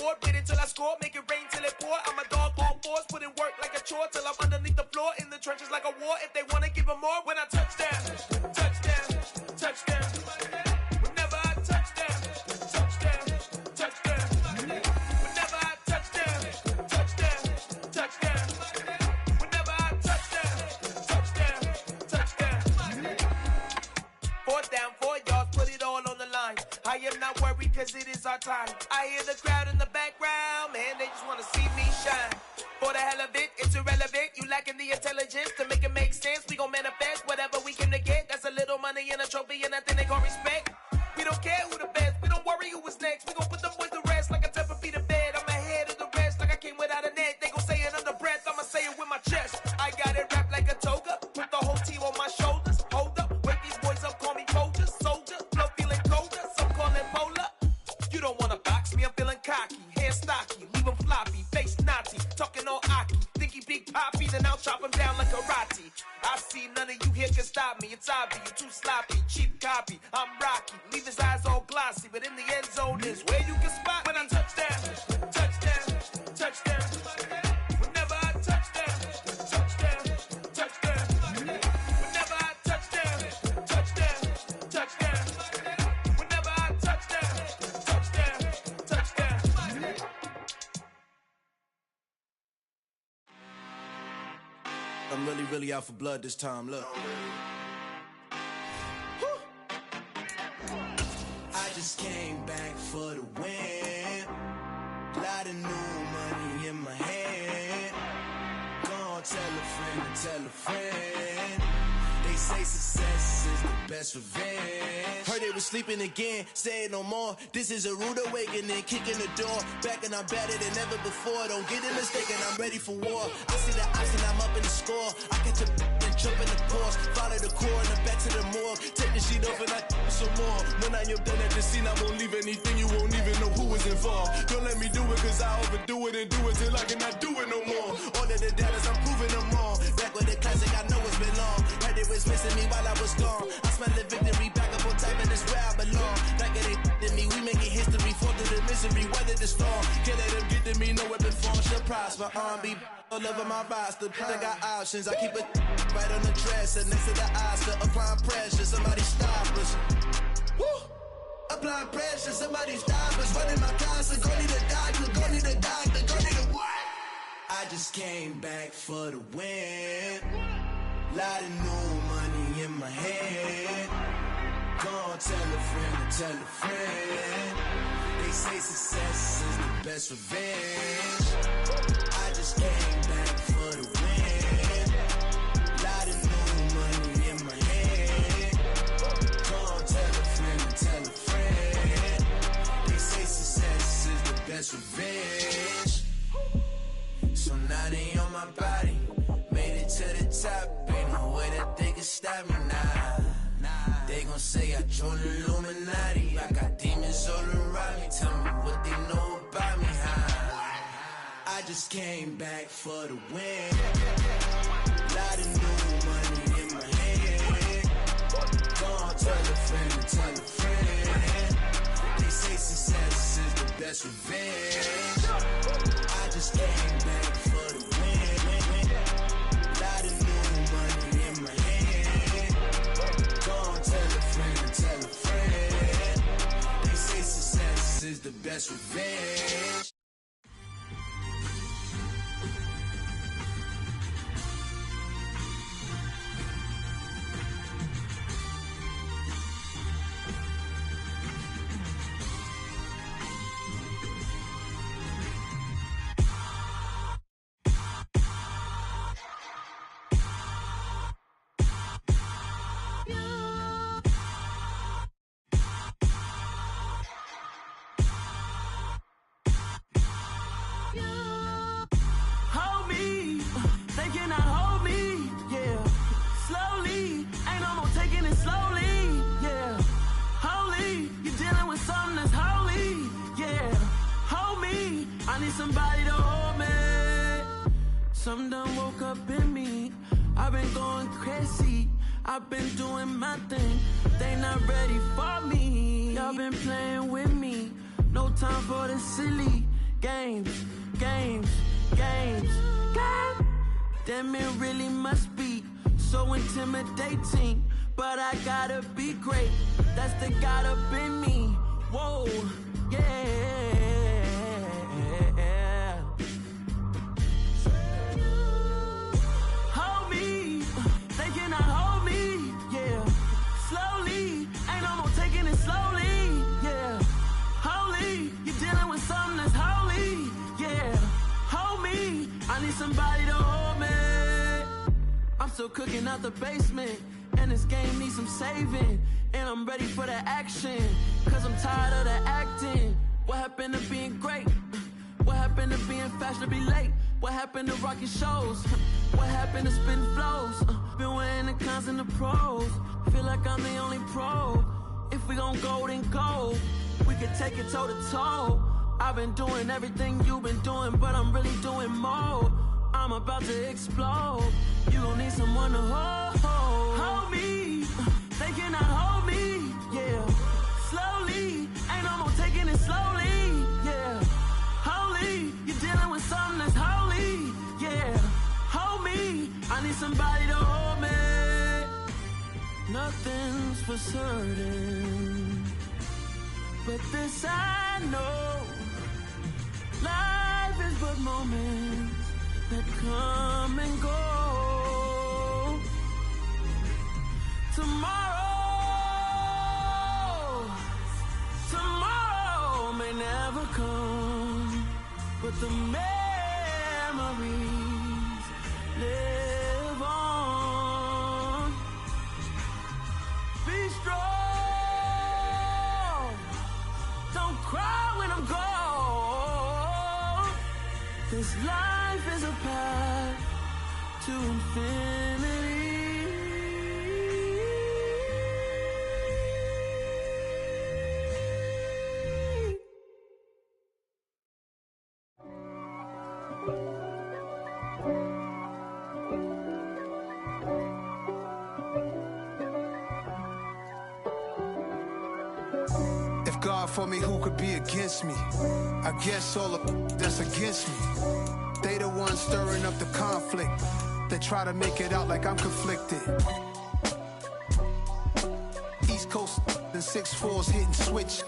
board, wait until I score, make it rain till it pour. I'm a dog on fours, put in work like a chore till I'm underneath the floor, in the trenches like a war. If they wanna give them more, when I touch down, touchdown, touchdown. Whenever I touch down, touchdown, touchdown. Whenever I touch down, touchdown, touchdown. Whenever I touch down, touchdown, touchdown. 4th down, 4 yards, put it all on the line. I am not worried cause it is our time. I hear the crowd in the background, man, they just wanna see me shine. For the hell of it, it's irrelevant. You lacking the intelligence to make it make sense. We gon' manifest whatever we came to get. That's a little money and a trophy and nothing they gon' respect. We don't care who the best, we don't worry who was next. We gon' put them boys to rest like a 10 feet of bed. I'm ahead of the rest like I came without a net. They gon' say it under breath, I'ma say it with my chest. I got it wrapped like a toga, put the whole team on my shoulders. Hold up, wake these boys up, call me Folger, soldier. Flow feeling colder, some call it polar. You don't wanna box me, I'm feeling cocky. Hair stocky, leave him floppy, face naughty. Talking all aki, think he big poppy, then I'll chop him down like karate. I see none of you here can stop me. It's obvious, you too sloppy, cheap copy. I'm Rocky, leave his eyes all glossy, but in the end zone is where you can spot when I touch down, touchdown, touchdown. Whenever I touch down, touchdown, touchdown. Whenever I touch down, touchdown, touchdown. Whenever I touch down, touchdown, touchdown. I'm really out for blood this time, look. I just came back for the win. Lot of new money in my hand. Gonna tell a friend to tell a friend. They say success is the best revenge. Heard they was sleeping again, say it no more. This is a rude awakening, kicking the door. Back and I'm better than ever before. Don't get it mistaken, I'm ready for war. I see the option, I'm up in the score. I catch a and jump in the course. Follow the core and then back to the morgue. Take the sheet off and I some more. When I am done at the scene, I won't leave anything. You won't even know who was involved. Don't let me do it cause I overdo it and do it till I cannot do it no more. All of the doubters, I'm proving them wrong. Back with the classic, I know it's been long. Heard it was missing me while I was gone. I smell the victory back up on time and it's where I belong. Like it ain't to me, we making history. Fall through the misery, weather the storm. Can't let them get to me, no weapon form shall prosper. R&B all over my roster. I got options, I keep it right on the dresser. Next to the Oscar, applying pressure. Somebody stop us. Woo! Applying pressure, somebody stop us. Running my closet, go need a doctor, go need a doctor, go need a what? I just came back for the win. Lot of new money in my hand. Gonna tell a friend to tell a friend. They say success is the best revenge. I just came back for the win. Lot of new money in my hand. Gonna tell a friend to tell a friend. They say success is the best revenge. So now they on my body. Made it to the top. Ain't no way that they can stop me now. They gon' say I joined the Illuminati. I got demons all around me. Tell me what they know about me, huh? I just came back for the win. Lot of new money in my hand. Gonna tell a friend to tell a friend. They say success is the best revenge. I just came back for the win. Lot of new money in my hand. Gonna tell a friend to tell a friend. They say success is the best revenge. Somebody to hold me. Some done woke up in me. I've been going crazy. I've been doing my thing. They not ready for me. Y'all been playing with me. No time for the silly. games, games, games. God damn, it really must be so intimidating. But I gotta be great, that's the God up in me. Whoa, yeah. Hold me, they cannot hold me, yeah. Slowly, ain't no more taking it slowly, yeah. Holy, you're dealing with something that's holy, yeah. Hold me, I need somebody to hold me. I'm still cooking out the basement, and this game needs some saving. And I'm ready for the action, cause I'm tired of the acting. What happened to being great? What happened to being fashionably late? What happened to rocking shows? What happened to spitting flows? Been wearing the cons and the pros. Feel like I'm the only pro. If we gon' go, then go. We could take it toe to toe. I've been doing everything you've been doing, but I'm really doing more. I'm about to explode. You gon' need someone to hold me. They cannot hold me, yeah. Slowly, ain't no more taking it slowly, yeah. Holy, you're dealing with something that's holy, yeah. Hold me, I need somebody to hold me. Nothing's for certain, but this I know. Life is but moments that come and go. Tomorrow may never come, but the memories live on. Be strong, don't cry when I'm gone. This life is a path to infinity. God for me, who could be against me? I guess all of that's against me. They the ones stirring up the conflict. They try to make it out like I'm conflicted. East Coast and 6'4's hitting switch.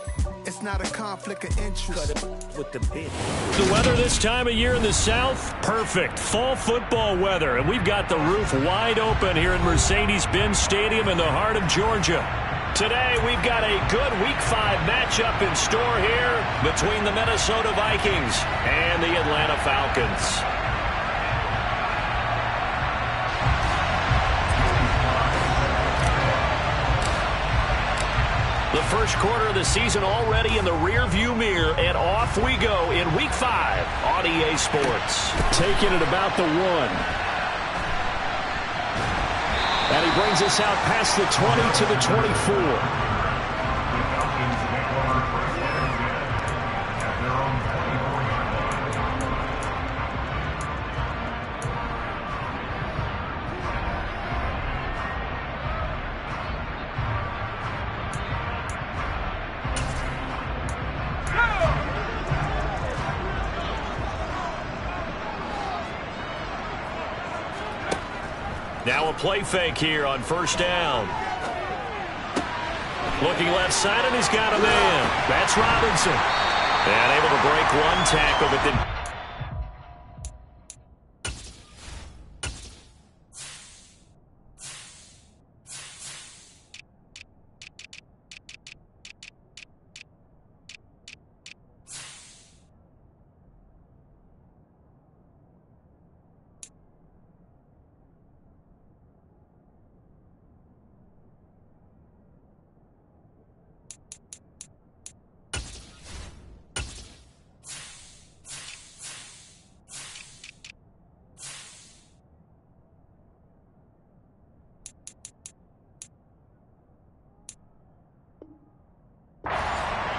It's not a conflict of interest. Cut it with the bit. The weather this time of year in the South, perfect. Fall football weather, and we've got the roof wide open here in Mercedes-Benz Stadium in the heart of Georgia. Today, we've got a good Week 5 matchup in store here between the Minnesota Vikings and the Atlanta Falcons. The first quarter of the season already in the rearview mirror, and off we go in Week 5 on EA Sports. Taking it about the 1. And he brings us out past the 20 to the 24. Now a play fake here on first down. Looking left side, and he's got a man. That's Robinson. And able to break one tackle, but then...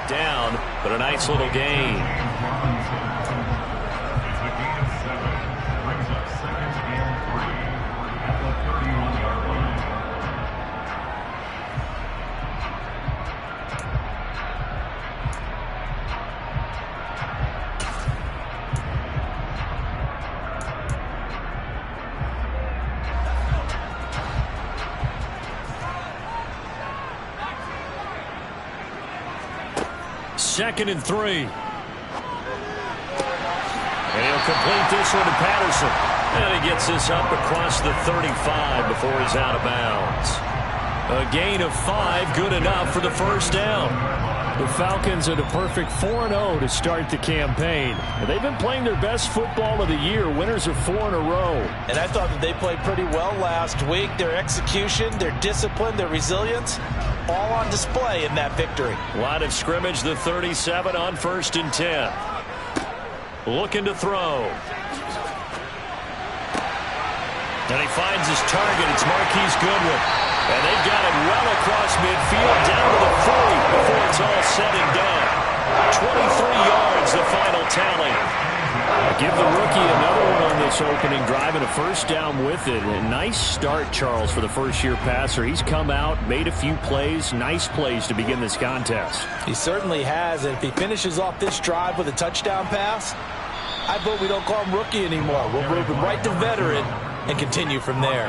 down, but a nice little gain. 2nd and 3. And he'll complete this one to Patterson. And he gets this up across the 35 before he's out of bounds. A gain of 5, good enough for the first down. The Falcons are the perfect 4-0 to start the campaign. And they've been playing their best football of the year. Winners of 4 in a row. And I thought that they played pretty well last week. Their execution, their discipline, their resilience, all on display in that victory. Line of scrimmage, the 37 on 1st and 10. Looking to throw. And he finds his target. It's Marquise Goodwin. And they've got it well across midfield, down to the 40 before it's all said and done. 23 yards, the final tally. Give the rookie another one on this opening drive and a first down with it. A nice start, Charles, for the first-year passer. He's come out, made a few plays, nice plays to begin this contest. He certainly has, and if he finishes off this drive with a touchdown pass, I vote we don't call him rookie anymore. We'll move him right to veteran and continue from there.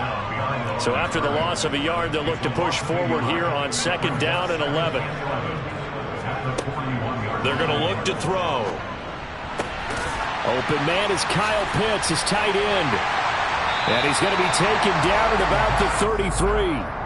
So after the loss of a yard, they'll look to push forward here on 2nd down and 11. They're going to look to throw. Open man is Kyle Pitts, his tight end. And he's going to be taken down at about the 33.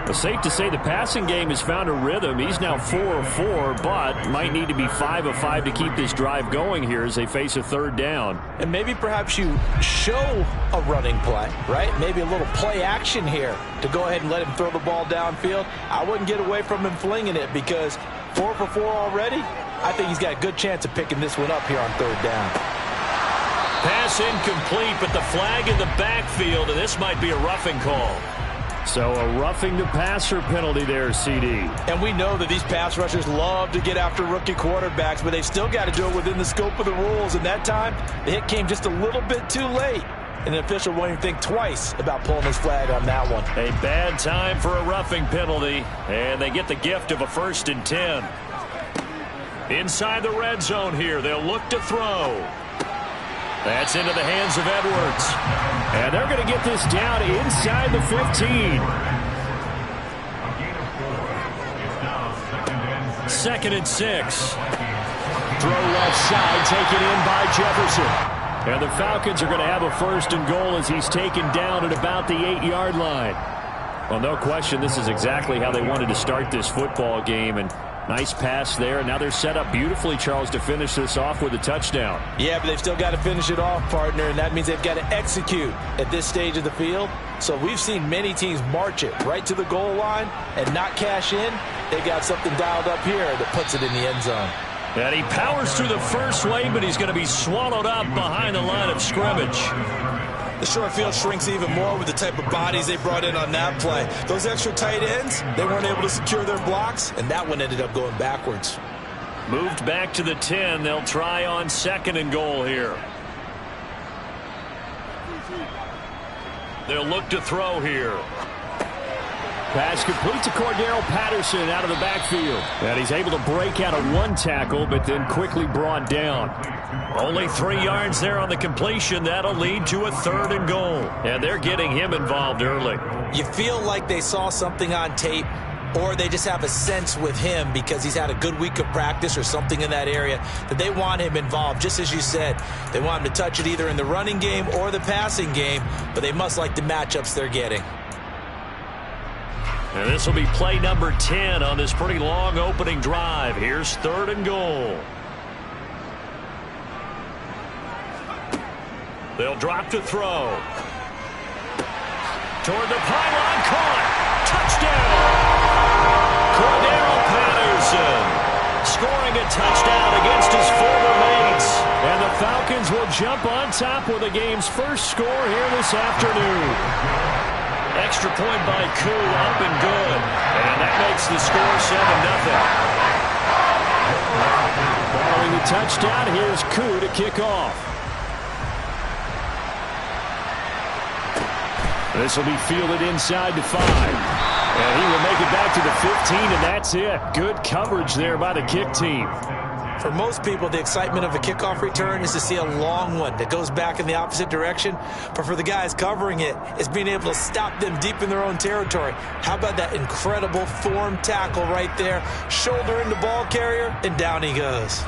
It's safe to say the passing game has found a rhythm. He's now 4 of 4, but might need to be 5 of 5 to keep this drive going here as they face a 3rd down. And maybe perhaps you show a running play, right? Maybe a little play action here to go ahead and let him throw the ball downfield. I wouldn't get away from him flinging it because 4 for 4 already. I think he's got a good chance of picking this one up here on 3rd down. Pass incomplete, but the flag in the backfield, and this might be a roughing call. So a roughing the passer penalty there, CD. And we know that these pass rushers love to get after rookie quarterbacks, but they've still got to do it within the scope of the rules. And that time, the hit came just a little bit too late. And the official won't even think twice about pulling his flag on that one. A bad time for a roughing penalty. And they get the gift of a 1st and 10. Inside the red zone here, they'll look to throw. That's into the hands of Edwards. And they're going to get this down inside the 15. 2nd and 6. Throw left side, taken in by Jefferson. And the Falcons are going to have a 1st and goal as he's taken down at about the 8-yard line. Well, no question, this is exactly how they wanted to start this football game. And nice pass there. Now they're set up beautifully, Charles, to finish this off with a touchdown. Yeah, but they've still got to finish it off, partner, and that means they've got to execute at this stage of the field. So we've seen many teams march it right to the goal line and not cash in. They got something dialed up here that puts it in the end zone. And he powers through the first lane, but he's going to be swallowed up behind the line of scrimmage. The short field shrinks even more with the type of bodies they brought in on that play. Those extra tight ends, they weren't able to secure their blocks, and that one ended up going backwards. Moved back to the 10. They'll try on 2nd and goal here. They'll look to throw here. Pass complete to Cordero Patterson out of the backfield. And he's able to break out of one tackle, but then quickly brought down. Only 3 yards there on the completion. That'll lead to a 3rd and goal. And they're getting him involved early. You feel like they saw something on tape, or they just have a sense with him because he's had a good week of practice or something in that area that they want him involved. Just as you said, they want him to touch it either in the running game or the passing game, but they must like the matchups they're getting. And this will be play number 10 on this pretty long opening drive. Here's 3rd and goal. They'll drop to throw. Toward the pylon, caught. Touchdown. Cordero Patterson scoring a touchdown against his former mates. And the Falcons will jump on top with the game's first score here this afternoon. Extra point by Koo, up and good. And that makes the score 7-0. Following the touchdown, here's Koo to kick off. This will be fielded inside the 5. And he will make it back to the 15, and that's it. Good coverage there by the kick team. For most people, the excitement of a kickoff return is to see a long one that goes back in the opposite direction. But for the guys covering it, it's being able to stop them deep in their own territory. How about that incredible form tackle right there? Shoulder in the ball carrier, and down he goes.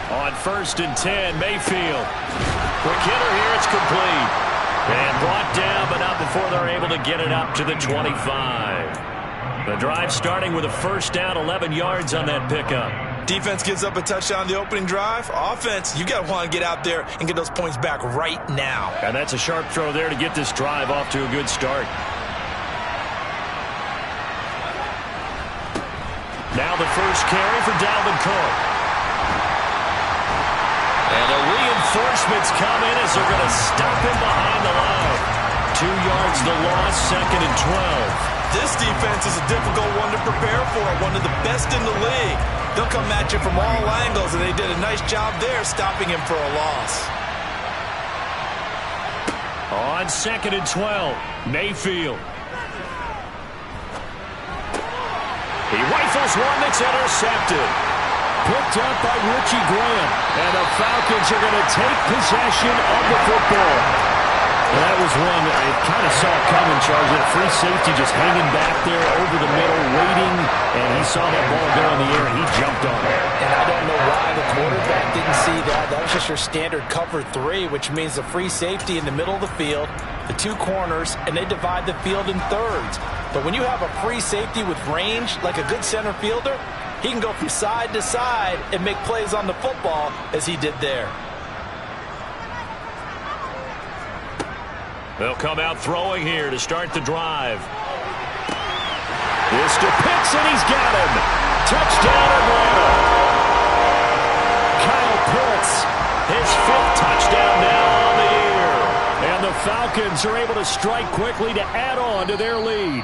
On 1st and 10, Mayfield. Quick hitter here, it's complete. And brought down, but not before they're able to get it up to the 25. The drive starting with a first down, 11 yards on that pickup. Defense gives up a touchdown the opening drive. Offense, you got to want to get out there and get those points back right now. And that's a sharp throw there to get this drive off to a good start. Now the first carry for Dalvin Cook. And the reinforcements come in as they're going to stop him behind the line. 2 yards the loss, 2nd and 12. This defense is a difficult one to prepare for, one of the best in the league. They'll come at you from all angles, and they did a nice job there stopping him for a loss. On 2nd and 12, Mayfield. He rifles one that's intercepted. Picked up by Richie Graham. And the Falcons are going to take possession of the football. And that was one that I kind of saw coming, Charles. That free safety just hanging back there over the middle, waiting. And he saw that ball go in the air, and he jumped on it. And I don't know why the quarterback didn't see that. That was just your standard cover 3, which means the free safety in the middle of the field, the 2 corners, and they divide the field in thirds. But when you have a free safety with range, like a good center fielder, he can go from side to side and make plays on the football as he did there. They'll come out throwing here to start the drive. This to Pitts, and he's got him. Touchdown, Atlanta. Kyle Pitts, his 5th touchdown now on the year. And the Falcons are able to strike quickly to add on to their lead.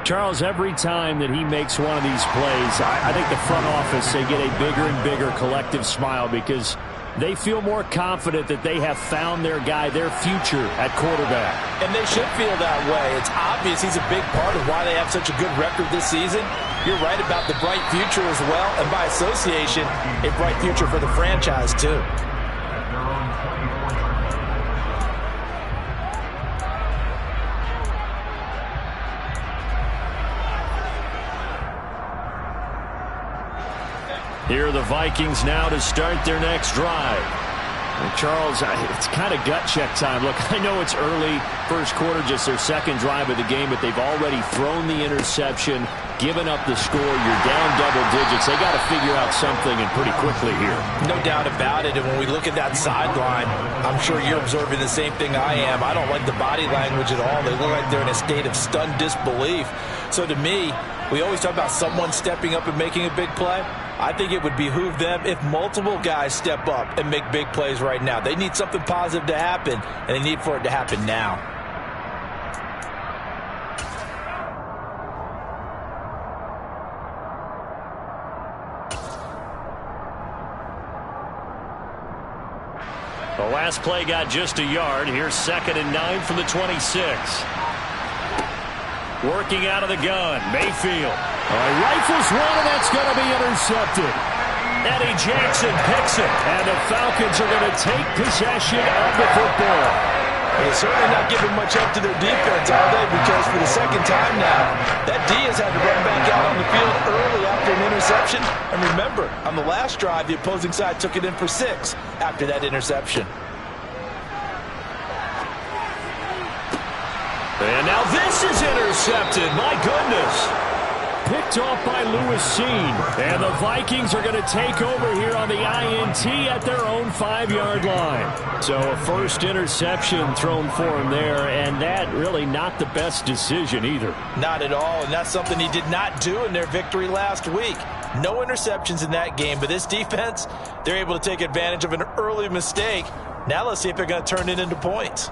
Charles, every time that he makes one of these plays, I think the front office, they get a bigger and bigger collective smile because they feel more confident that they have found their guy, their future at quarterback. And they should feel that way. It's obvious he's a big part of why they have such a good record this season. You're right about the bright future as well, and by association, a bright future for the franchise too. Here are the Vikings now to start their next drive. And Charles, it's kind of gut check time. Look, I know it's early, first quarter, just their 2nd drive of the game, but they've already thrown the interception, given up the score. You're down double digits. They got to figure out something, and pretty quickly here. No doubt about it. And when we look at that sideline, I'm sure you're observing the same thing I am. I don't like the body language at all. They look like they're in a state of stunned disbelief. So to me, we always talk about someone stepping up and making a big play. I think it would behoove them if multiple guys step up and make big plays right now. They need something positive to happen, and they need for it to happen now. The last play got just a yard. Here's 2nd and 9 from the 26. Working out of the gun, Mayfield. Rifles one, and that's going to be intercepted. Eddie Jackson picks it, and the Falcons are going to take possession of the football. They're certainly not giving much up to their defense, are they? Because for the 2nd time now, that D has had to run back out on the field early after an interception. And remember, on the last drive, the opposing side took it in for 6 after that interception. And now this is intercepted. My goodness. Picked off by Lewis Seen. And the Vikings are going to take over here on the INT at their own 5-yard line. So a first interception thrown for him there, and that really not the best decision either. Not at all, and that's something he did not do in their victory last week. No interceptions in that game, but this defense, they're able to take advantage of an early mistake. Now let's see if they're going to turn it into points.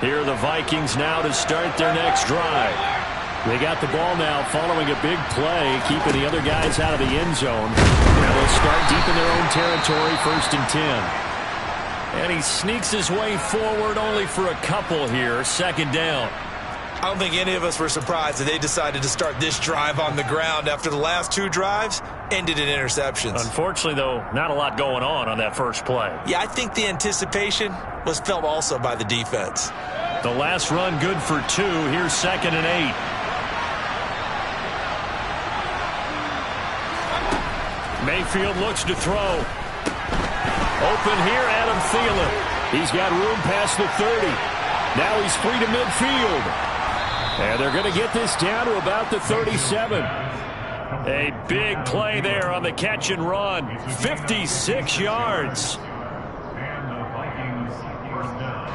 Here are the Vikings now to start their next drive. They got the ball now following a big play, keeping the other guys out of the end zone. Now they'll start deep in their own territory, 1st and 10. And he sneaks his way forward only for a couple here. Second down. I don't think any of us were surprised that they decided to start this drive on the ground after the last 2 drives ended in interceptions. Unfortunately, though, not a lot going on that first play. Yeah, I think the anticipation was felt also by the defense. The last run good for 2. Here's 2nd and 8. Mayfield looks to throw. Open here, Adam Thielen. He's got room past the 30. Now he's free to midfield. And they're going to get this down to about the 37. A big play there on the catch and run. 56 yards. And the Vikings first down.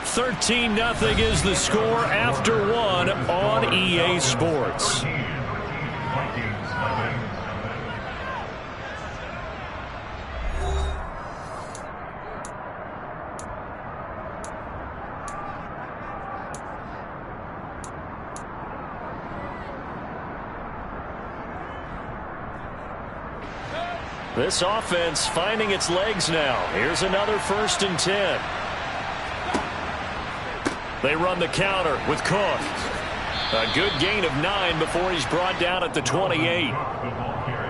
13-0 is the score after 1 on EA Sports. Vikings by wins. This offense finding its legs now. Here's another 1st and 10. They run the counter with Cook. A good gain of 9 before he's brought down at the 28.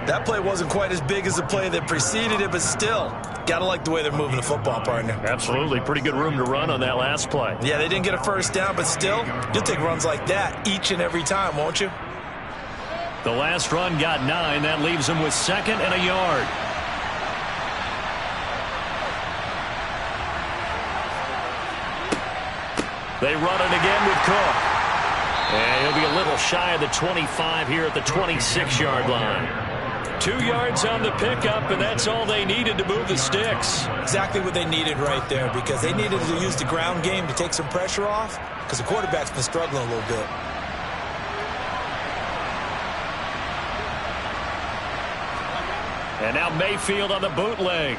That play wasn't quite as big as the play that preceded it, but still, got to like the way they're moving the football, partner. Absolutely. Pretty good room to run on that last play. Yeah, they didn't get a first down, but still, you'll take runs like that each and every time, won't you? The last run got 9. That leaves him with 2nd and a yard. They run it again with Cook. And he'll be a little shy of the 25 here at the 26-yard line. 2 yards on the pickup, and that's all they needed to move the sticks. Exactly what they needed right there, because they needed to use the ground game to take some pressure off, because the quarterback's been struggling a little bit. And now Mayfield on the bootleg.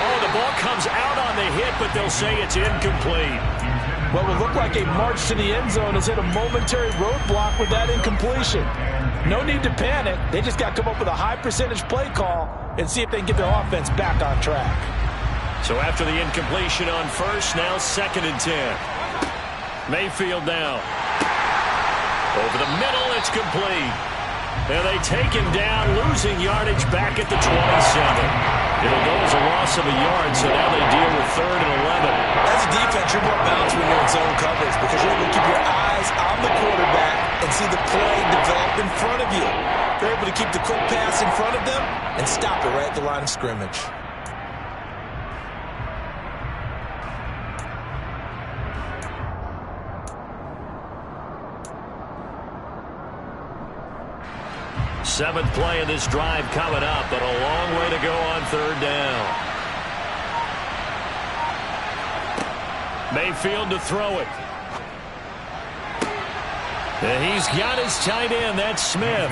Oh, the ball comes out on the hit, but they'll say it's incomplete. What will look like a march to the end zone has hit a momentary roadblock with that incompletion. No need to panic. They just got to come up with a high percentage play call and see if they can get their offense back on track. So after the incompletion on 1st, now 2nd and 10. Mayfield now. Over the middle, it's complete. And they take him down, losing yardage back at the 27. It'll go as a loss of a yard, so now they deal with 3rd and 11. As a defense, you're more balanced when you're in zone coverage because you're able to keep your eyes on the quarterback and see the play develop in front of you. You're able to keep the quick pass in front of them and stop it right at the line of scrimmage. Seventh play of this drive coming up, but a long way to go on 3rd down. Mayfield to throw it. And he's got his tight end, that's Smith.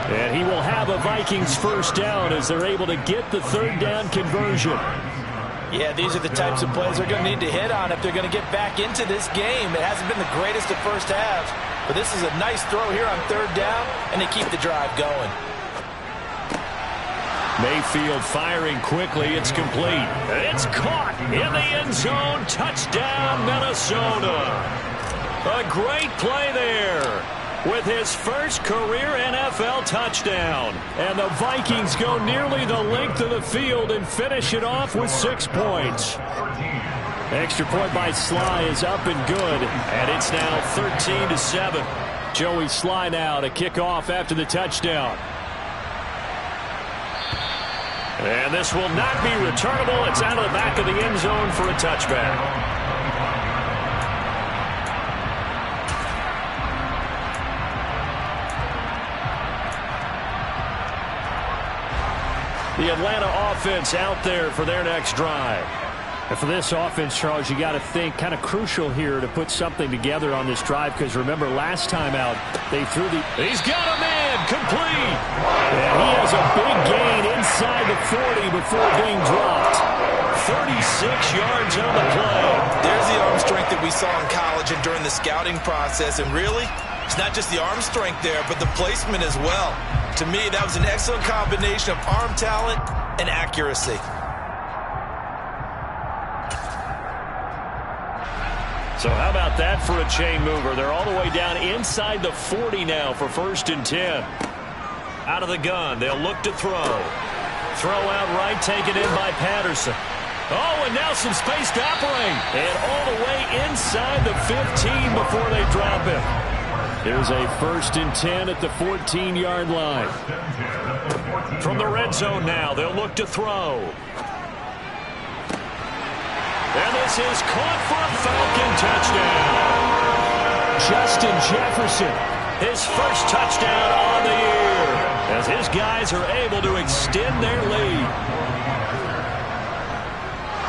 And he will have a Vikings first down as they're able to get the 3rd down conversion. Yeah, these are the types of plays they're going to need to hit on if they're going to get back into this game. It hasn't been the greatest of first halves, but this is a nice throw here on 3rd down, and they keep the drive going. Mayfield firing quickly. It's complete. It's caught in the end zone. Touchdown, Minnesota. A great play there with his first career NFL touchdown. And the Vikings go nearly the length of the field and finish it off with 6 points. Extra point by Sly is up and good. And it's now 13-7. Joey Sly now to kick off after the touchdown. And this will not be returnable. It's out of the back of the end zone for a touchback. The Atlanta offense out there for their next drive. And for this offense, Charles, you got to think kind of crucial here to put something together on this drive, because remember last time out they threw the... He's got a man complete. And he has a big gain inside the 40 before being dropped. 36 yards on the play. There's the arm strength that we saw in college and during the scouting process. And really, it's not just the arm strength there, but the placement as well. To me, that was an excellent combination of arm talent and accuracy. So how about that for a chain mover? They're all the way down inside the 40 now for 1st and 10. Out of the gun, they'll look to throw. Throw out right, taken in by Patterson. Oh, and now some space to operate. And all the way inside the 15 before they drop him. Here's a 1st and 10 at the 14-yard line. From the red zone now, they'll look to throw. And this is caught for a Falcon touchdown. Justin Jefferson, his first touchdown on the year, as his guys are able to extend their lead.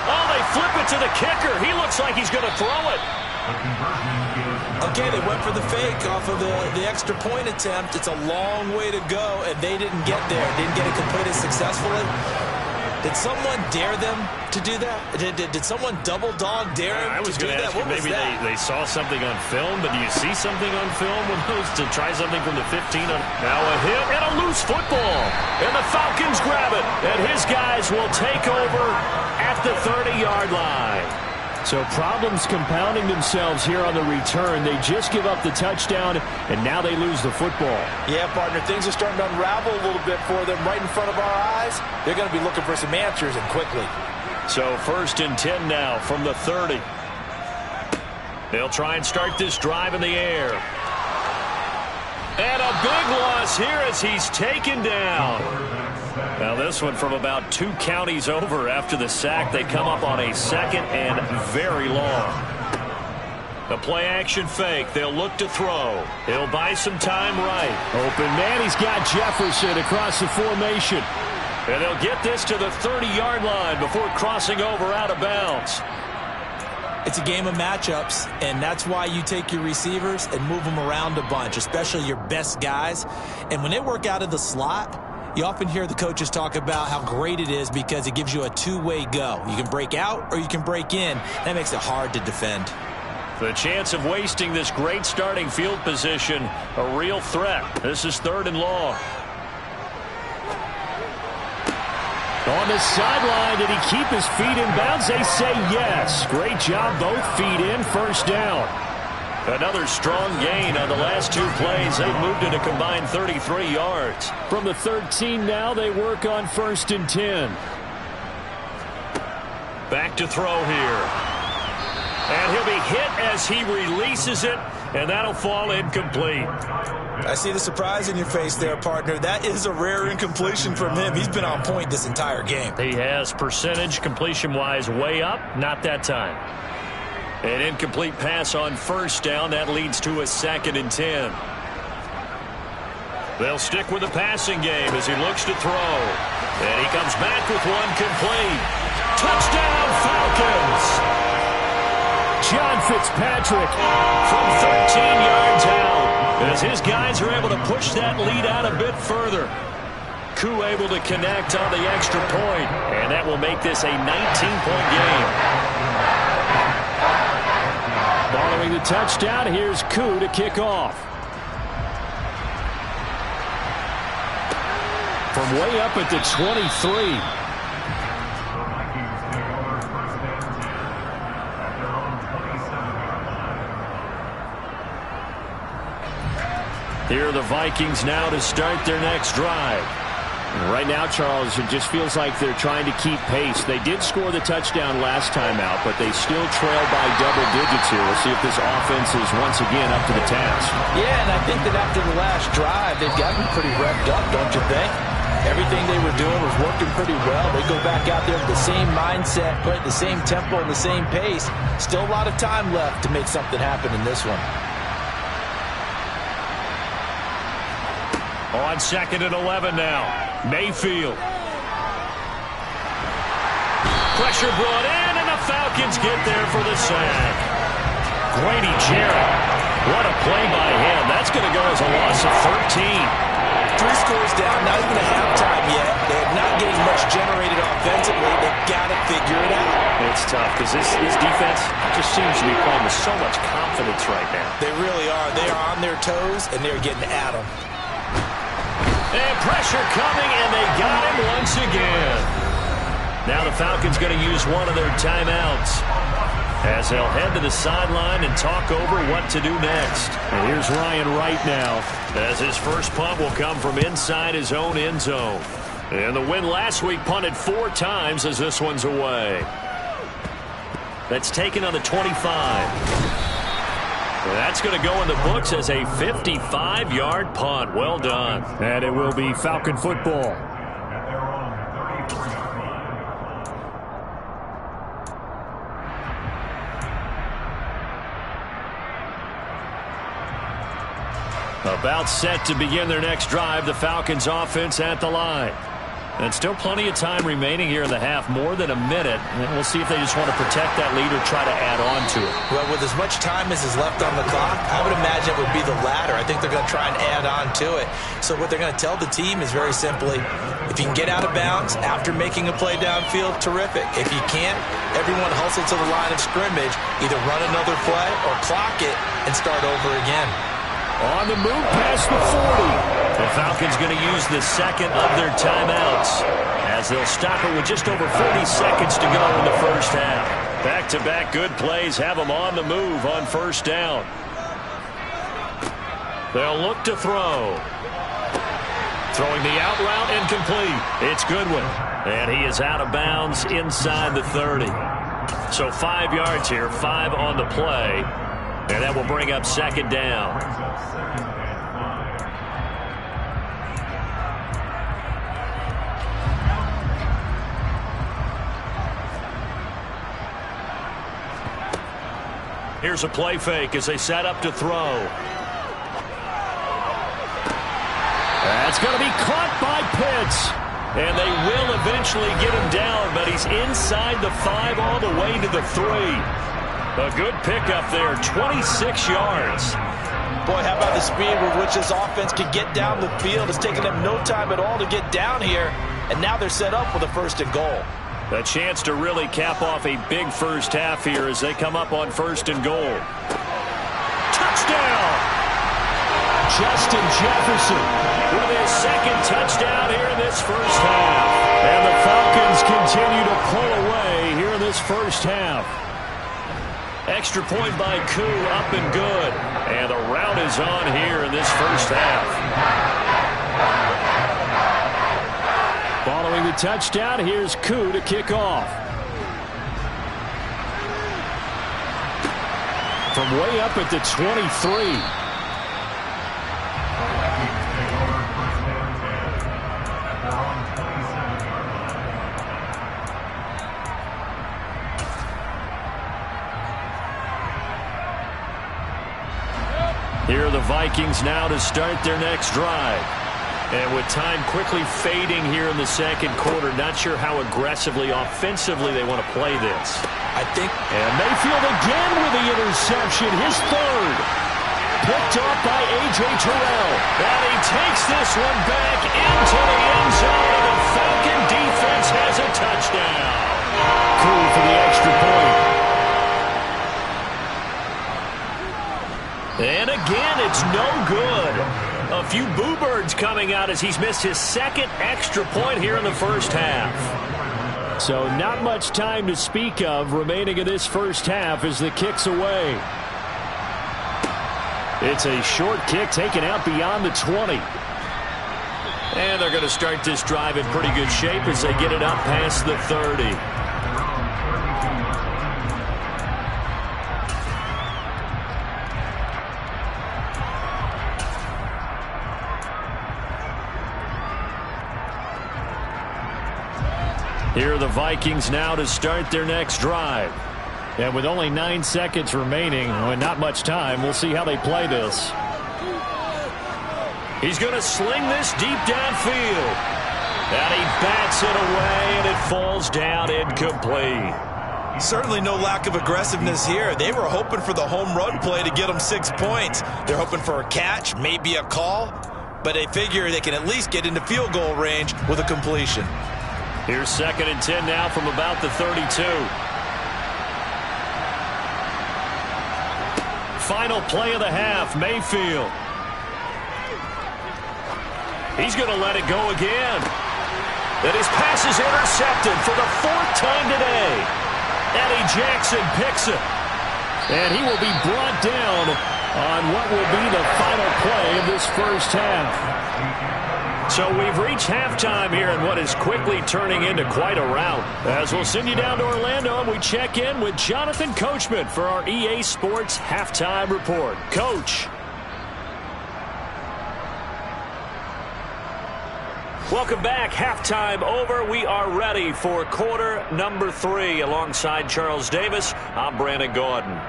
Oh, they flip it to the kicker. He looks like he's going to throw it. Okay, they went for the fake off of the extra point attempt. It's a long way to go, and they didn't get there. Didn't get it completed successfully. Did someone dare them to do that? Did someone double dog dare them to do that? What was that? Maybe they saw something on film, but do you see something on film with those to try something from the 15? Now a hit and a loose football. And the Falcons grab it. And his guys will take over at the 30-yard line. So problems compounding themselves here on the return. They just give up the touchdown, and now they lose the football. Yeah, partner, things are starting to unravel a little bit for them right in front of our eyes. They're going to be looking for some answers, and quickly. So 1st and 10 now from the 30. They'll try and start this drive in the air. And a big loss here as he's taken down. Now this one from about 2 counties over after the sack. They come up on a 2nd and very long. The play action fake. They'll look to throw. He'll buy some time right. Open man. He's got Jefferson across the formation. And they'll get this to the 30-yard line before crossing over out of bounds. It's a game of matchups, and that's why you take your receivers and move them around a bunch, especially your best guys. And when they work out of the slot, you often hear the coaches talk about how great it is because it gives you a two-way go. You can break out or you can break in. That makes it hard to defend. The chance of wasting this great starting field position, a real threat. This is 3rd and long. On the sideline, did he keep his feet in bounds? They say yes. Great job, both feet in, 1st down. Another strong gain on the last 2 plays. They've moved it a combined 33 yards. From the 13 now, they work on 1st and 10. Back to throw here. And he'll be hit as he releases it, and that'll fall incomplete. I see the surprise in your face there, partner. That is a rare incompletion from him. He's been on point this entire game. He has percentage completion-wise way up. Not that time. An incomplete pass on 1st down. That leads to a 2nd and 10. They'll stick with the passing game as he looks to throw. And he comes back with one complete. Touchdown, Falcons! John Fitzpatrick from 13 yards out as his guys are able to push that lead out a bit further. Koo able to connect on the extra point, and that will make this a 19-point game. Following the touchdown, here's Koo to kick off. From way up at the 23. Here are the Vikings now to start their next drive. Right now, Charles, it just feels like they're trying to keep pace. They did score the touchdown last time out, but they still trail by double digits here. We'll see if this offense is once again up to the task. Yeah, and I think that after the last drive, they've gotten pretty revved up, don't you think? Everything they were doing was working pretty well. They go back out there with the same mindset, playing the same tempo and the same pace. Still a lot of time left to make something happen in this one. On 2nd and 11 now. Mayfield. Pressure brought in, and the Falcons get there for the sack. Grady Jarrett. What a play by him. That's going to go as a loss of 13. 3 scores down, not even a halftime yet. They're not getting much generated offensively. They've got to figure it out. It's tough because this defense just seems to be playing with so much confidence right now. They really are. They are on their toes, and they're getting at them. And pressure coming, and they got him once again. Now the Falcons going to use one of their timeouts as they'll head to the sideline and talk over what to do next. And here's Ryan Wright now as his first punt will come from inside his own end zone. And the win last week punted 4 times as this one's away. That's taken on the 25. That's going to go in the books as a 55-yard punt. Well done. And it will be Falcon football. About set to begin their next drive, the Falcons offense at the line. And still plenty of time remaining here in the half, more than a minute. And we'll see if they just want to protect that lead or try to add on to it. Well, with as much time as is left on the clock, I would imagine it would be the latter. I think they're going to try and add on to it. So what they're going to tell the team is very simply, if you can get out of bounds after making a play downfield, terrific. If you can't, everyone hustle to the line of scrimmage, either run another play or clock it and start over again. On the move past the 40. The Falcons going to use the second of their timeouts as they'll stop it with just over 40 seconds to go in the first half. Back-to-back good plays have them on the move on first down. They'll look to throw. Throwing the out route incomplete. It's Goodwin. And he is out of bounds inside the 30. So 5 yards here, 5 on the play. And that will bring up second down. Here's a play fake as they set up to throw. That's going to be caught by Pitts. And they will eventually get him down, but he's inside the 5 all the way to the 3. A good pickup there, 26 yards. Boy, how about the speed with which this offense can get down the field? It's taken them no time at all to get down here, and now they're set up with a 1st and goal. A chance to really cap off a big first half here as they come up on 1st and goal. Touchdown! Justin Jefferson with his second touchdown here in this first half. And the Falcons continue to pull away here in this first half. Extra point by Koo, up and good. And the route is on here in this first half. Following the touchdown, here's Koo to kick off. From way up at the 23. Here are the Vikings now to start their next drive. And with time quickly fading here in the second quarter, not sure how aggressively, offensively they want to play this. I think. And Mayfield again with the interception, his 3rd. Picked off by A.J. Terrell. And he takes this one back into the end zone. And the Falcon defense has a touchdown. Cool for the extra point. And again, it's no good. A few boo birds coming out as he's missed his 2nd extra point here in the first half. So not much time to speak of remaining in this first half as the kick's away. It's a short kick taken out beyond the 20. And they're going to start this drive in pretty good shape as they get it up past the 30. Here are the Vikings now to start their next drive. And with only 9 seconds remaining, and not much time, we'll see how they play this. He's going to sling this deep downfield. And he bats it away, and it falls down incomplete. Certainly no lack of aggressiveness here. They were hoping for the home run play to get them 6 points. They're hoping for a catch, maybe a call, but they figure they can at least get into field goal range with a completion. Here's 2nd and 10 now from about the 32. Final play of the half, Mayfield. He's going to let it go again. And his pass is intercepted for the 4th time today. Eddie Jackson picks it. And he will be brought down on what will be the final play of this first half. So we've reached halftime here in what is quickly turning into quite a rout. As we'll send you down to Orlando, and we check in with Jonathan Coachman for our EA Sports Halftime Report. Coach. Welcome back. Halftime over. We are ready for quarter number 3. Alongside Charles Davis, I'm Brandon Gordon.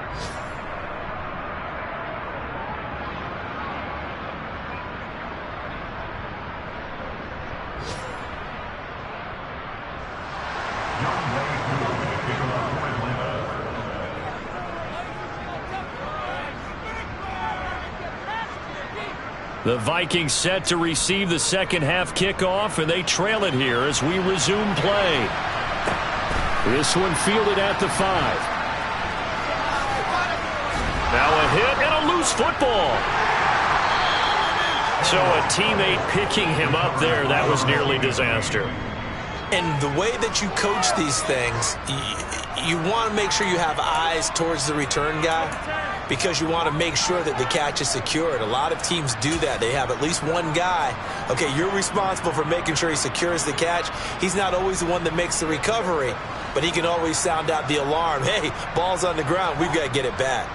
The Vikings set to receive the second half kickoff, and they trail it here as we resume play. This one fielded at the 5. Now a hit and a loose football. So a teammate picking him up there, that was nearly disaster. And the way that you coach these things, you want to make sure you have eyes towards the return guy, because you want to make sure that the catch is secured. A lot of teams do that. They have at least one guy. Okay, you're responsible for making sure he secures the catch. He's not always the one that makes the recovery, but he can always sound out the alarm. Hey, ball's on the ground. We've got to get it back.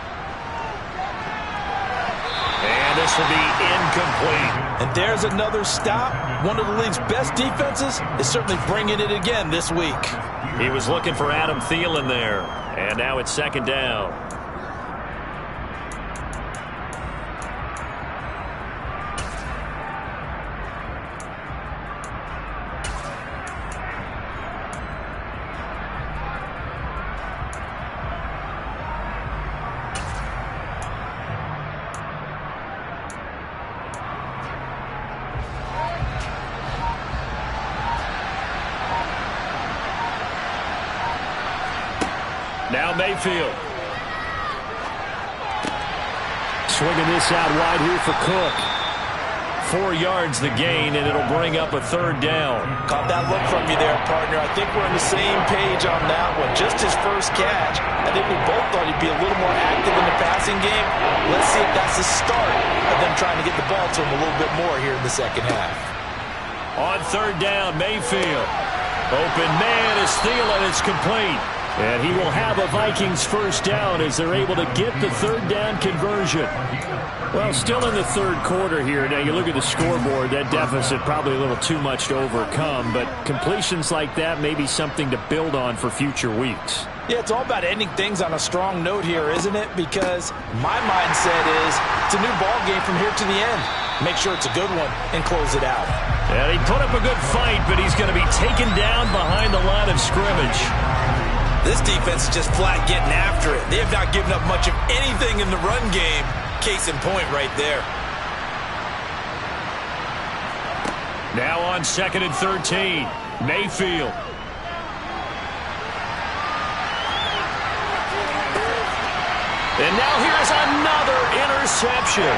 And this will be incomplete. And there's another stop. One of the league's best defenses is certainly bringing it again this week. He was looking for Adam Thielen there. And now it's second down. Now Mayfield. Swinging this out wide here for Cook. 4 yards the gain, and it'll bring up a third down. Caught that look from you there, partner. I think we're on the same page on that one. Just his first catch. I think we both thought he'd be a little more active in the passing game. Let's see if that's the start of them trying to get the ball to him a little bit more here in the second half. On third down, Mayfield. Open man is Thielen. It's complete. And he will have a Vikings first down as they're able to get the third down conversion. Well, still in the third quarter here. Now, you look at the scoreboard, that deficit probably a little too much to overcome, but completions like that may be something to build on for future weeks. Yeah, it's all about ending things on a strong note here, isn't it? Because my mindset is it's a new ball game from here to the end. Make sure it's a good one and close it out. And he put up a good fight, but he's going to be taken down behind the line of scrimmage. This defense is just flat getting after it. They have not given up much of anything in the run game. Case in point right there. Now on 2nd and 13. Mayfield. And now here's another interception.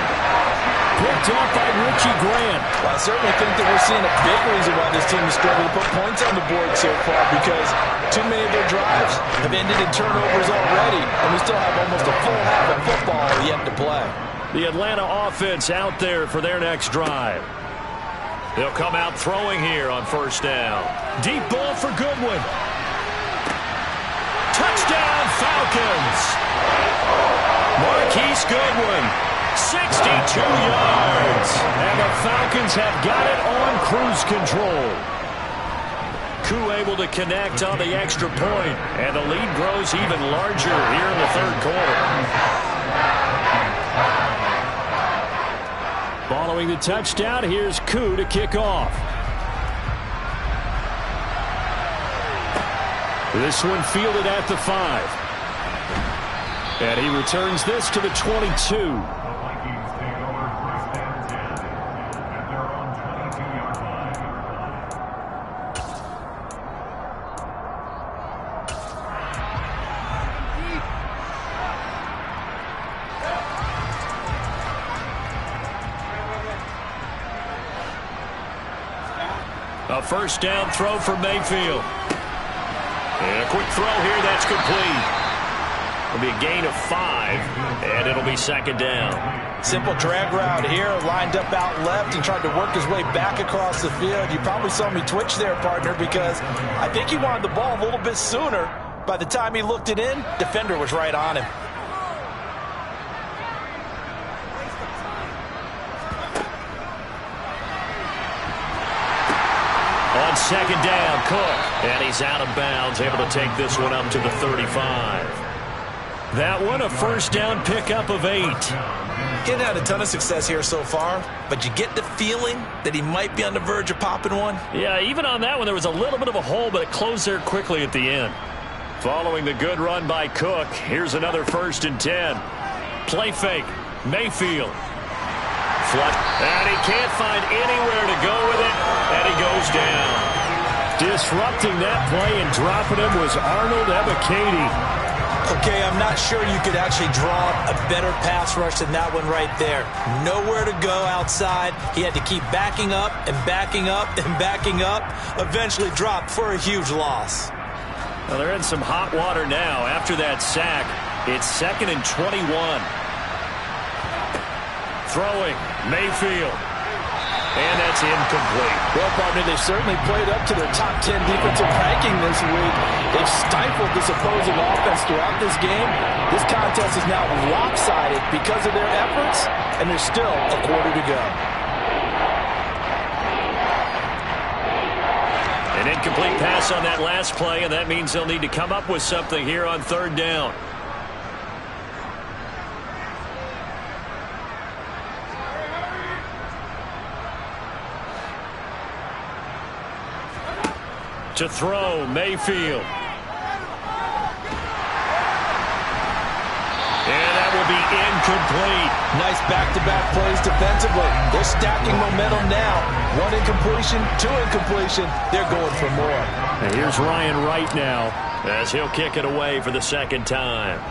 Picked up by Richie Grant. Well, I certainly think that we're seeing a big reason why this team is struggling to put points on the board so far, because too many of their drives have ended in turnovers already, and we still have almost a full half of football yet to play. The Atlanta offense out there for their next drive. They'll come out throwing here on first down. Deep ball for Goodwin. Touchdown, Falcons. Marquise Goodwin, 62 yards. And the Falcons have got it on cruise control. Koo able to connect on the extra point, and the lead grows even larger here in the third quarter. Following the touchdown, here's Koo to kick off. This one fielded at the 5. And he returns this to the 22. A A first down throw for Mayfield. And a quick throw here, that's complete. It'll be a gain of 5, and it'll be second down. Simple drag route here, lined up out left and tried to work his way back across the field. You probably saw me twitch there, partner, because I think he wanted the ball a little bit sooner. By the time he looked it in, defender was right on him. On second down, Cook, and he's out of bounds, able to take this one up to the 35. That one, a first down pickup of 8. He hasn't had a ton of success here so far, but you get the feeling that he might be on the verge of popping one. Yeah, even on that one, there was a little bit of a hole, but it closed there quickly at the end. Following the good run by Cook, here's another 1st and 10. Play fake, Mayfield. And he can't find anywhere to go with it, and he goes down. Disrupting that play and dropping him was Arnold Ebiketie. Okay, I'm not sure you could actually draw a better pass rush than that one right there. Nowhere to go outside. He had to keep backing up and backing up and backing up. Eventually dropped for a huge loss. Well, they're in some hot water now. After that sack, it's 2nd and 21. Throwing, Mayfield. And that's incomplete. Well, partner, they've certainly played up to their top 10 defensive ranking this week. They've stifled this opposing offense throughout this game. This contest is now lopsided because of their efforts, and there's still a quarter to go. An incomplete pass on that last play, and that means they'll need to come up with something here on 3rd down. To throw, Mayfield. And that will be incomplete. Nice back-to-back plays defensively. They're stacking momentum now. 1 incompletion, 2 incompletion. They're going for more. And here's Ryan Wright now as he'll kick it away for the 2nd time.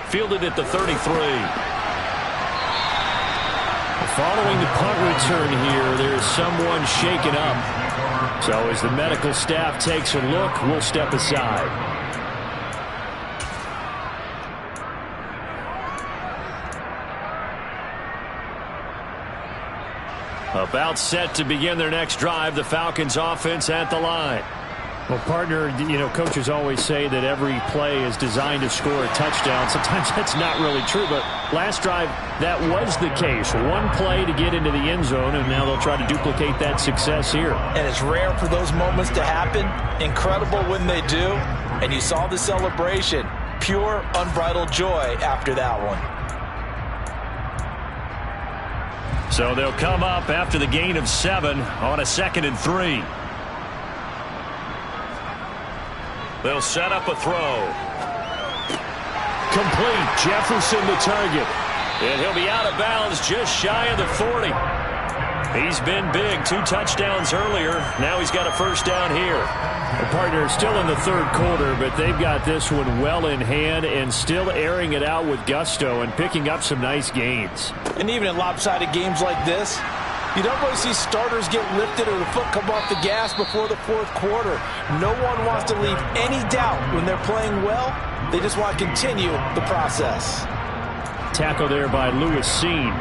Fielded at the 33. Following the punt return here, there's someone shaken up. So as the medical staff takes a look, we'll step aside. About set to begin their next drive, the Falcons offense at the line. Well, partner, you know, coaches always say that every play is designed to score a touchdown. Sometimes that's not really true, but last drive, that was the case. 1 play to get into the end zone, and now they'll try to duplicate that success here. And it's rare for those moments to happen. Incredible when they do. And you saw the celebration. Pure, unbridled joy after that one. So they'll come up after the gain of 7 on a 2nd and 3. They'll set up a throw. Complete. Jefferson the target. And he'll be out of bounds just shy of the 40. He's been big. 2 touchdowns earlier. Now he's got a first down here. The partner still in the 3rd quarter, but they've got this one well in hand and still airing it out with gusto and picking up some nice gains. And even in lopsided games like this, you don't really see starters get lifted or the foot come off the gas before the 4th quarter. No one wants to leave any doubt when they're playing well. They just want to continue the process. Tackle there by Lewis Seen.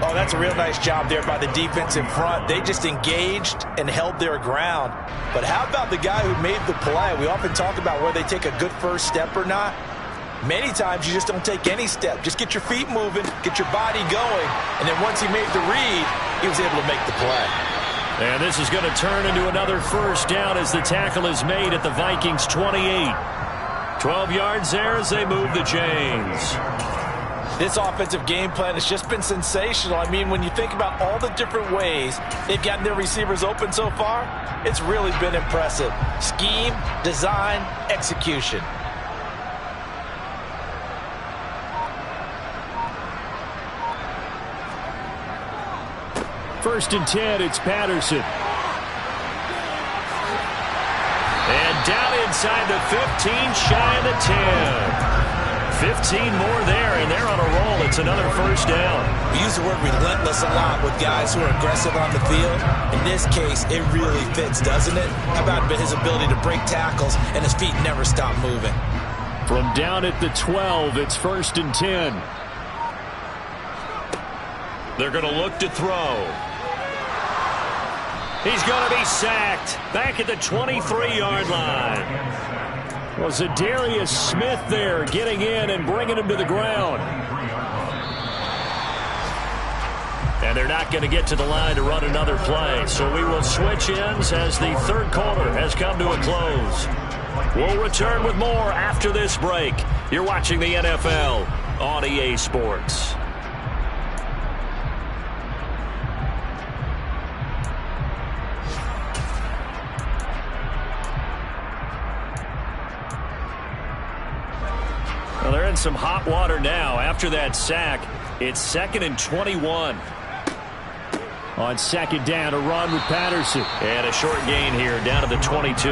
Oh, that's a real nice job there by the defense in front. They just engaged and held their ground. But how about the guy who made the play? We often talk about whether they take a good first step or not. Many times you just don't take any step. Just get your feet moving, get your body going, and then once he made the read, he was able to make the play. And this is going to turn into another first down as the tackle is made at the Vikings 28. 12 yards there as they move the chains. This offensive game plan has just been sensational. I mean, when you think about all the different ways they've gotten their receivers open so far, it's really been impressive. Scheme, design, execution. First and 10, it's Patterson. And down inside the 15, shy of the 10. 15 more there, and they're on a roll. It's another first down. We use the word relentless a lot with guys who are aggressive on the field. In this case, it really fits, doesn't it? How about his ability to break tackles and his feet never stop moving? From down at the 12, it's 1st and 10. They're going to look to throw. He's going to be sacked back at the 23-yard line. Was it Darius Smith there getting in and bringing him to the ground? And they're not going to get to the line to run another play. So we will switch ends as the third quarter has come to a close. We'll return with more after this break. You're watching the NFL on EA Sports. Well, they're in some hot water now. After that sack, it's 2nd and 21. On 2nd down, a run with Patterson. And a short gain here, down to the 22.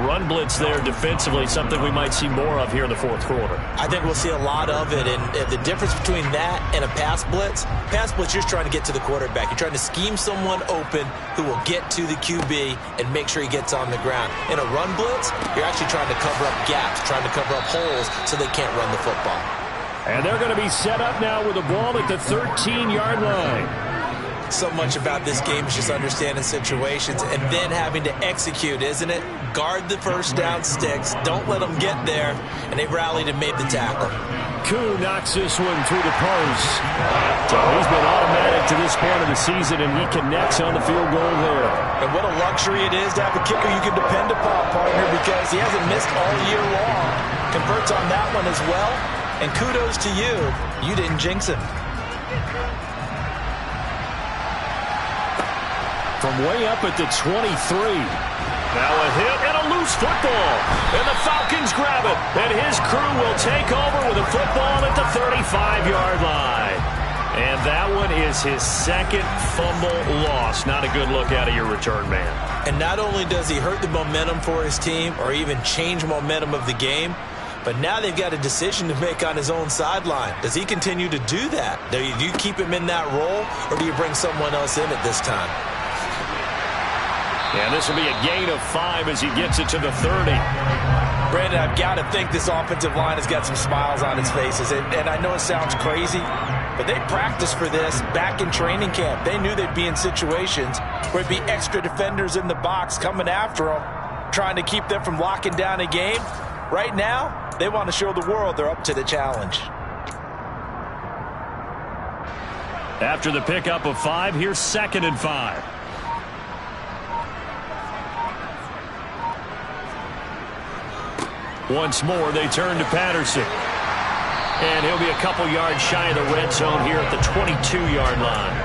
Run blitz there defensively, something we might see more of here in the fourth quarter. I think we'll see a lot of it, and the difference between that and a pass blitz, you're just trying to get to the quarterback. You're trying to scheme someone open who will get to the QB and make sure he gets on the ground. In a run blitz, you're actually trying to cover up gaps, trying to cover up holes so they can't run the football. And they're going to be set up now with the ball at the 13-yard line. So much about this game is just understanding situations and then having to execute, isn't it? Guard the first down sticks. Don't let them get there. And they rallied and made the tackle. Koo knocks this one through the post. So he's been automatic to this point of the season, and he connects on the field goal there. And what a luxury it is to have a kicker you can depend upon, partner, because he hasn't missed all year long. Converts on that one as well. And kudos to you. You didn't jinx him. From way up at the 23. Now a hit and a loose football. And the Falcons grab it. And his crew will take over with a football at the 35-yard line. And that one is his 2nd fumble loss. Not a good look out of your return man. And not only does he hurt the momentum for his team or even change momentum of the game, but now they've got a decision to make on his own sideline. Does he continue to do that? Do you keep him in that role, or do you bring someone else in at this time? And this will be a gain of 5 as he gets it to the 30. Brandon, I've got to think this offensive line has got some smiles on its faces. And I know it sounds crazy, but they practiced for this back in training camp. They knew they'd be in situations where it'd be extra defenders in the box coming after them, trying to keep them from locking down a game. Right now, they want to show the world they're up to the challenge. After the pickup of 5, here's 2nd and 5. Once more, they turn to Patterson. And he'll be a couple yards shy of the red zone here at the 22-yard line.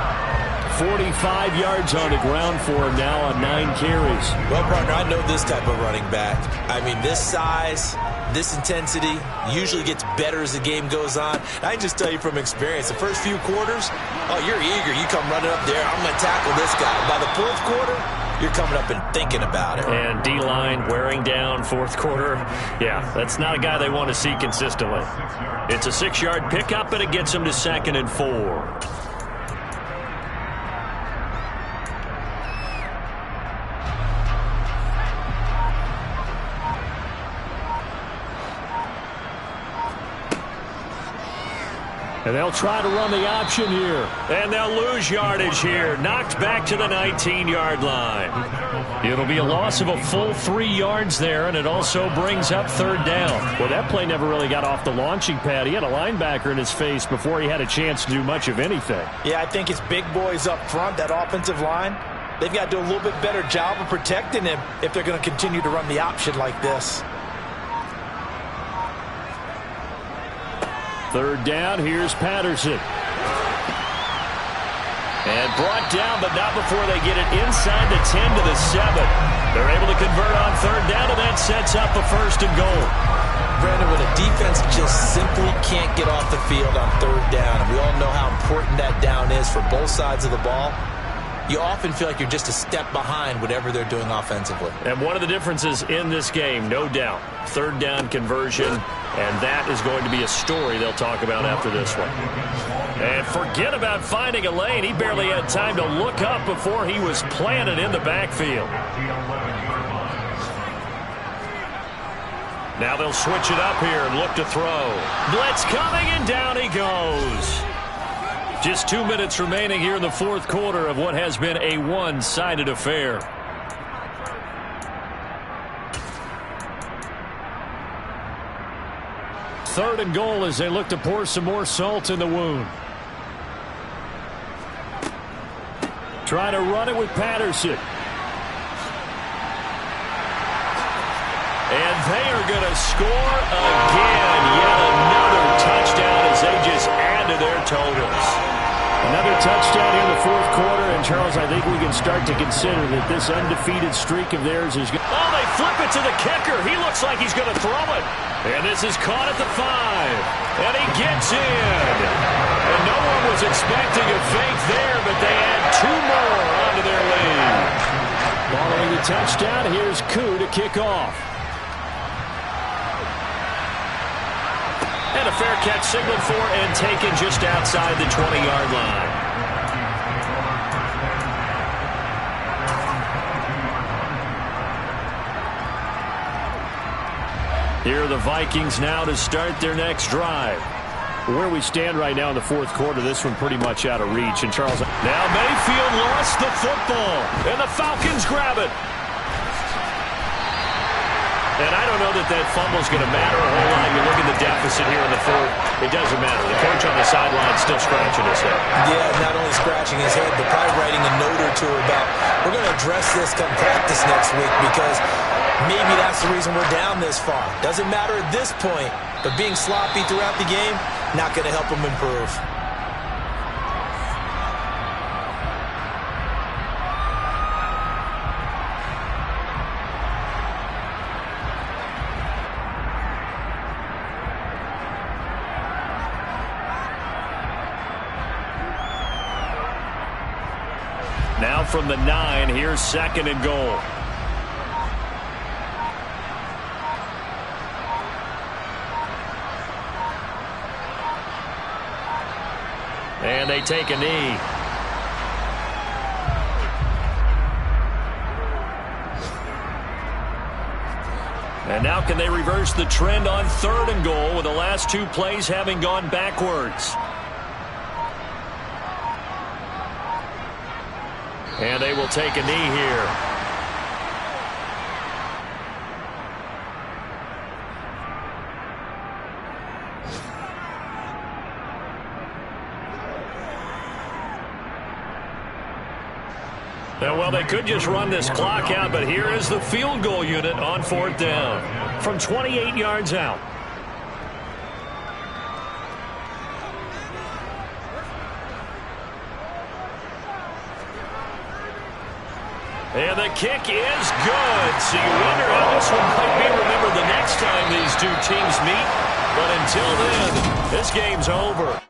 45 yards on the ground for him now on 9 carries. Well, partner, I know this type of running back. I mean, this size, this intensity usually gets better as the game goes on. I can just tell you from experience, the first few quarters, oh, you're eager. You come running up there, I'm going to tackle this guy. By the fourth quarter, you're coming up and thinking about it. And D-line wearing down fourth quarter. Yeah, that's not a guy they want to see consistently. It's a 6-yard pickup, and it gets them to 2nd and 4. And they'll try to run the option here. And they'll lose yardage here. Knocked back to the 19-yard line. It'll be a loss of a full 3 yards there, and it also brings up 3rd down. Well, that play never really got off the launching pad. He had a linebacker in his face before he had a chance to do much of anything. Yeah, I think it's big boys up front, that offensive line. They've got to do a little bit better job of protecting him if they're going to continue to run the option like this. 3rd down, here's Patterson. And brought down, but not before they get it inside the 10 to the 7. They're able to convert on 3rd down, and that sets up a 1st and goal. Brandon, when a defense just simply can't get off the field on 3rd down, and we all know how important that down is for both sides of the ball, you often feel like you're just a step behind whatever they're doing offensively. And one of the differences in this game, no doubt, 3rd down conversion And that is going to be a story they'll talk about after this one. And forget about finding a lane. He barely had time to look up before he was planted in the backfield. Now they'll switch it up here and look to throw. Blitz coming, and down he goes. Just 2 minutes remaining here in the fourth quarter of what has been a one-sided affair. Third and goal as they look to pour some more salt in the wound. Try to run it with Patterson. And they are going to score again. Yet another touchdown as they just add to their totals. Another touchdown here in the fourth quarter. And, Charles, I think we can start to consider that this undefeated streak of theirs is going. Oh, they flip it to the kicker. He looks like he's going to throw it. And this is caught at the 5. And he gets in. And no one was expecting a fake there, but they add 2 more onto their lead. Following the touchdown, here's Koo to kick off. And a fair catch signaled for and taken just outside the 20-yard line. Here are the Vikings now to start their next drive. Where we stand right now in the fourth quarter, this one pretty much out of reach. And Charles, now Mayfield lost the football, and the Falcons grab it. And I don't know that that fumble is going to matter a whole lot. You look at the deficit here in the fourth. It doesn't matter. The coach on the sideline is still scratching his head. Yeah, not only scratching his head, but probably writing a note or two about, we're going to address this come practice next week because maybe that's the reason we're down this far. Doesn't matter at this point, but being sloppy throughout the game, not going to help him improve. Now from the 9, here's second and goal. And they take a knee. And now can they reverse the trend on third and goal with the last 2 plays having gone backwards? And they will take a knee here. Well, they could just run this clock out, but here is the field goal unit on fourth down from 28 yards out. And the kick is good. So you wonder how this one might be remembered the next time these two teams meet. But until then, this game's over.